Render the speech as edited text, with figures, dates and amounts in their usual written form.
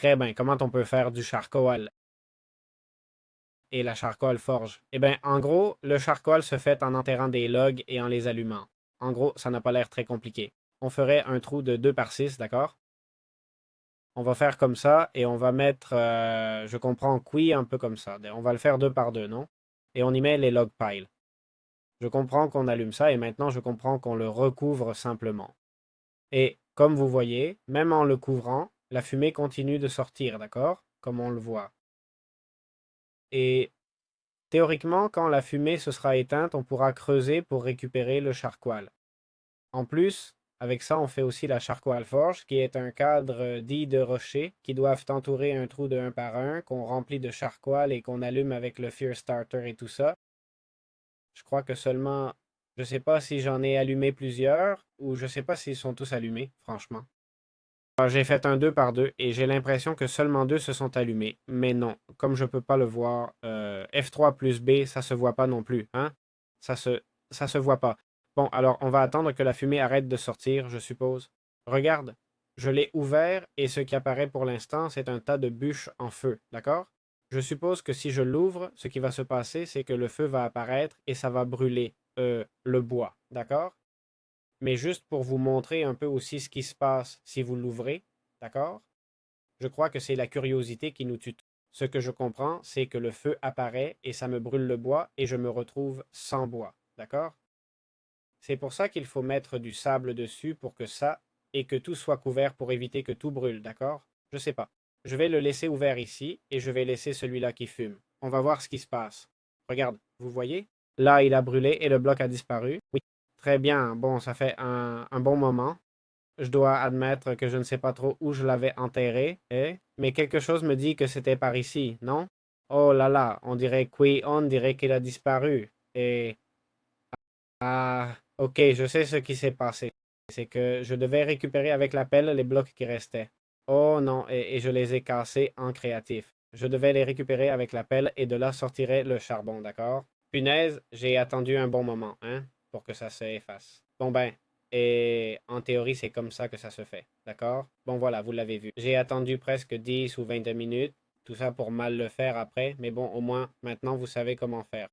Très bien. Comment on peut faire du charcoal et la charcoal forge? Eh bien, en gros, le charcoal se fait en enterrant des logs et en les allumant. En gros, ça n'a pas l'air très compliqué. On ferait un trou de 2 par 6, d'accord? On va faire comme ça et on va mettre, je comprends, oui, un peu comme ça. On va le faire 2 par 2, non? Et on y met les log piles. Je comprends qu'on allume ça et maintenant je comprends qu'on le recouvre simplement. Et comme vous voyez, même en le couvrant, la fumée continue de sortir, d'accord? Comme on le voit. Et théoriquement, quand la fumée se sera éteinte, on pourra creuser pour récupérer le charcoal. En plus, avec ça, on fait aussi la charcoal forge, qui est un cadre dit de rochers qui doivent entourer un trou de 1 par 1, qu'on remplit de charcoal et qu'on allume avec le Fear Starter et tout ça. Je crois que seulement, je sais pas si j'en ai allumé plusieurs ou je sais pas s'ils sont tous allumés, franchement. Alors, j'ai fait un 2 par 2 et j'ai l'impression que seulement 2 se sont allumés. Mais non, comme je peux pas le voir, F3 plus B, ça se voit pas non plus, hein? Ça se, ça se voit pas. Bon, alors on va attendre que la fumée arrête de sortir, je suppose. Regarde, je l'ai ouvert et ce qui apparaît pour l'instant, c'est un tas de bûches en feu, d'accord? Je suppose que si je l'ouvre, ce qui va se passer, c'est que le feu va apparaître et ça va brûler le bois, d'accord? Mais juste pour vous montrer un peu aussi ce qui se passe si vous l'ouvrez, d'accord? Je crois que c'est la curiosité qui nous tue. Ce que je comprends, c'est que le feu apparaît et ça me brûle le bois et je me retrouve sans bois, d'accord? C'est pour ça qu'il faut mettre du sable dessus pour que ça et que tout soit couvert pour éviter que tout brûle, d'accord? Je sais pas. Je vais le laisser ouvert ici et je vais laisser celui-là qui fume. On va voir ce qui se passe. Regarde, vous voyez? Là, il a brûlé et le bloc a disparu. Oui. Très bien. Bon, ça fait un bon moment. Je dois admettre que je ne sais pas trop où je l'avais enterré, mais quelque chose me dit que c'était par ici, non? Oh là là, on dirait on dirait qu'il a disparu. Et ah, ok, je sais ce qui s'est passé. C'est que je devais récupérer avec la pelle les blocs qui restaient. Oh non, et je les ai cassés en créatif. Je devais les récupérer avec la pelle et de là sortirait le charbon, d'accord? Punaise, j'ai attendu un bon moment, hein, pour que ça s'efface. Bon ben, et en théorie, c'est comme ça que ça se fait, d'accord? Bon voilà, vous l'avez vu. J'ai attendu presque 10 ou 22 minutes, tout ça pour mal le faire après, mais bon, au moins, maintenant, vous savez comment faire.